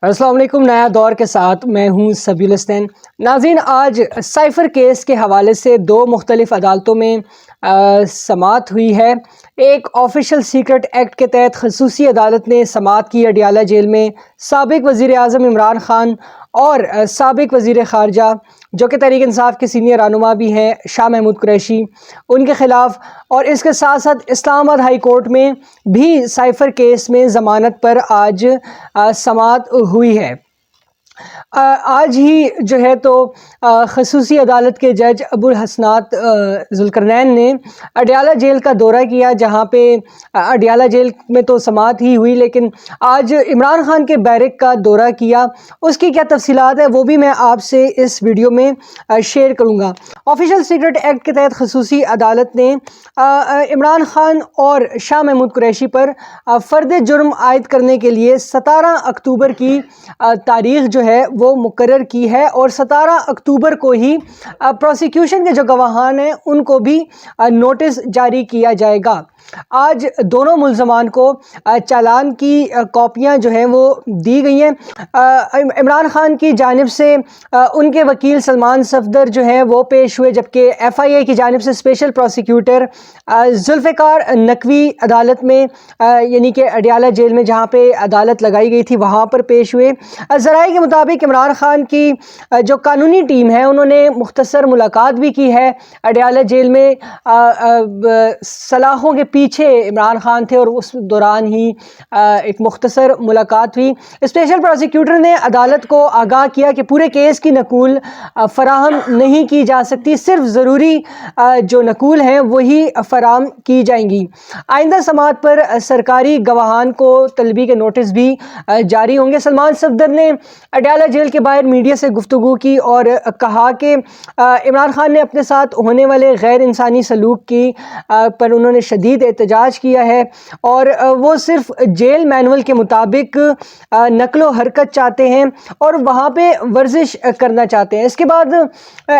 السلام علیکم۔ نیا دور کے ساتھ میں ہوں سبیل حسین۔ ناظرین، آج سائفر کیس کے حوالے سے دو مختلف عدالتوں میں سماعت ہوئی ہے۔ ایک آفیشل سیکرٹ ایکٹ کے تحت خصوصی عدالت نے سماعت کی اڈیالہ جیل میں سابق وزیر اعظم عمران خان اور سابق وزیر خارجہ جو کہ تحریک انصاف کے سینئر رہنما بھی ہیں شاہ محمود قریشی ان کے خلاف، اور اس کے ساتھ ساتھ اسلام آباد ہائی کورٹ میں بھی سائفر کیس میں ضمانت پر آج سماعت ہوئی ہے۔ آج ہی جو ہے تو خصوصی عدالت کے جج ابو الحسنات ذوالقرنین نے اڈیالہ جیل کا دورہ کیا، جہاں پہ اڈیالہ جیل میں تو سماعت ہی ہوئی، لیکن آج عمران خان کے بیرک کا دورہ کیا۔ اس کی کیا تفصیلات ہیں وہ بھی میں آپ سے اس ویڈیو میں شیئر کروں گا۔ آفیشل سیکرٹ ایکٹ کے تحت خصوصی عدالت نے عمران خان اور شاہ محمود قریشی پر فرد جرم عائد کرنے کے لیے 17 اکتوبر کی تاریخ جو ہے وہ مقرر کی ہے، اور 17 اکتوبر کو ہی پروسیکیوشن کے جو گواہان ہیں ان کو بھی نوٹس جاری کیا جائے گا۔ آج دونوں ملزمان کو چالان کی کاپیاں جو ہیں وہ دی گئی ہیں۔ عمران خان کی جانب سے ان کے وکیل سلمان صفدر جو ہیں وہ پیش ہوئے، جبکہ FIA کی جانب سے اسپیشل پروسیکیوٹر ذوالفقار نقوی عدالت میں یعنی کہ اڈیالہ جیل میں جہاں پہ عدالت لگائی گئی تھی وہاں پر پیش ہوئے۔ ذرائع کے مطابق عمران خان کی جو قانونی ٹیم ہے انہوں نے مختصر ملاقات بھی کی ہے اڈیالہ جیل میں۔ سلاخوں کے پیچھے عمران خان تھے اور اس دوران ہی ایک مختصر ملاقات ہوئی۔ اسپیشل پروسیکیوٹر نے عدالت کو آگاہ کیا کہ پورے کیس کی نقول فراہم نہیں کی جا سکتی، صرف ضروری جو نقول ہیں وہی فراہم کی جائیں گی۔ آئندہ سماعت پر سرکاری گواہان کو طلبی کے نوٹس بھی جاری ہوں گے۔ سلمان صفدر نے اڈیالہ جیل کے باہر میڈیا سے گفتگو کی اور کہا کہ عمران خان نے اپنے ساتھ ہونے والے غیر انسانی سلوک کی پر انہوں نے شدید احتجاج کیا ہے، اور وہ صرف جیل مینول کے مطابق نقل و حرکت چاہتے ہیں اور وہاں پہ ورزش کرنا چاہتے ہیں۔ اس کے بعد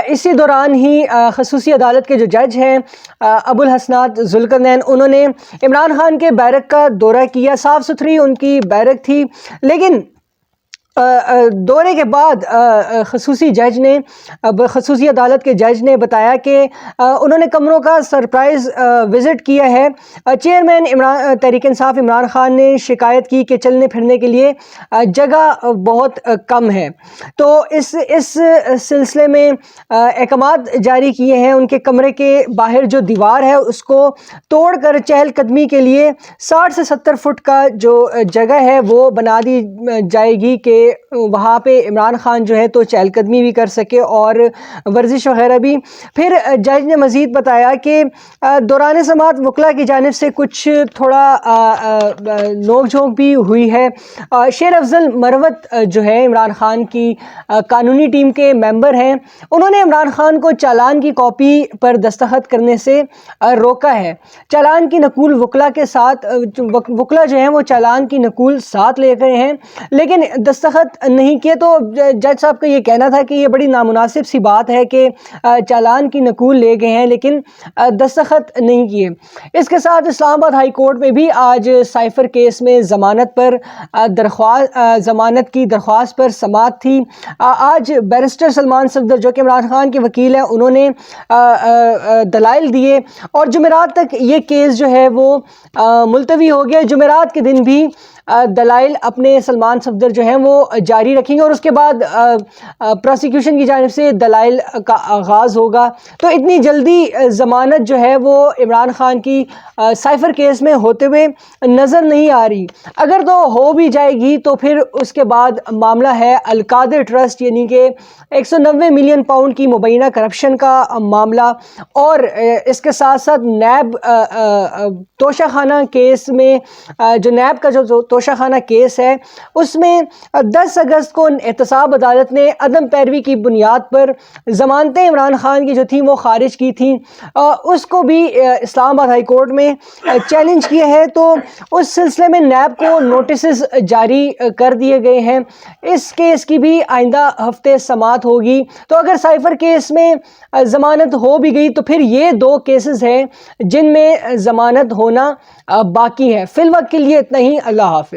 اسی دوران ہی خصوصی عدالت کے جو جج ہیں ابو الحسنات ذوالقرنین انہوں نے عمران خان کے بیرک کا دورہ کیا۔ صاف ستھری ان کی بیرک تھی، لیکن دورے کے بعد خصوصی عدالت کے جج نے بتایا کہ انہوں نے کمروں کا سرپرائز وزٹ کیا ہے۔ چیئرمین تحریک انصاف عمران خان نے شکایت کی کہ چلنے پھرنے کے لیے جگہ بہت کم ہے، تو اس سلسلے میں احکامات جاری کیے ہیں۔ ان کے کمرے کے باہر جو دیوار ہے اس کو توڑ کر چہل قدمی کے لیے 60 سے 70 فٹ کا جو جگہ ہے وہ بنا دی جائے گی کہ وہاں پہ عمران خان جو ہے تو چہل قدمی بھی کر سکے اور ورزش وغیرہ بھی۔ پھر جج نے مزید بتایا کہ دوران سماعت وکلاء کی جانب سے کچھ تھوڑا نوک جھونک بھی ہوئی ہے۔ شیر افضل مروت جو ہے عمران خان کی قانونی ٹیم کے ممبر ہیں، انہوں نے عمران خان کو چالان کی کاپی پر دستخط کرنے سے روکا ہے۔ چالان کی نقول وکلاء کے ساتھ وکلاء جو ہیں وہ چالان کی نقول ساتھ لے گئے ہیں، لیکن دستخط نہیں کیے۔ تو جج صاحب کا یہ کہنا تھا کہ یہ بڑی نامناسب سی بات ہے کہ چالان کی نقول لے گئے ہیں لیکن دستخط نہیں کیے۔ اس کے ساتھ اسلام آباد ہائی کورٹ میں بھی آج سائفر کیس میں ضمانت کی درخواست پر سماعت تھی۔ آج بیرسٹر سلمان صفدر جو کہ عمران خان کے وکیل ہیں انہوں نے دلائل دیے، اور جمعرات تک یہ کیس جو ہے وہ ملتوی ہو گیا۔ جمعرات کے دن بھی دلائل اپنے سلمان صفدر جو ہیں وہ جاری رکھیں گے، اور اس کے بعد پروسیکیوشن کی جانب سے دلائل کا آغاز ہوگا۔ تو اتنی جلدی ضمانت جو ہے وہ عمران خان کی سائفر کیس میں ہوتے ہوئے نظر نہیں آ رہی۔ اگر تو ہو بھی جائے گی تو پھر اس کے بعد معاملہ ہے القادر ٹرسٹ یعنی کہ 190 ملین پاؤنڈ کی مبینہ کرپشن کا معاملہ، اور اس کے ساتھ ساتھ نیب توشہ خانہ کیس میں جو نیب کا جو توشہ خانہ کیس ہے اس میں 10 اگست کو احتساب عدالت نے عدم پیروی کی بنیاد پر ضمانتیں عمران خان کی جو تھیں وہ خارج کی تھیں، اس کو بھی اسلام آباد ہائی کورٹ میں چیلنج کیا ہے۔ تو اس سلسلے میں نیب کو نوٹسز جاری کر دیے گئے ہیں۔ اس کیس کی بھی آئندہ ہفتے سماعت ہوگی۔ تو اگر سائفر کیس میں ضمانت ہو بھی گئی تو پھر یہ دو کیسز ہیں جن میں ضمانت ہونا باقی ہے۔ فی الوقت کے لیے اتنا ہی۔ اللہ حافظ۔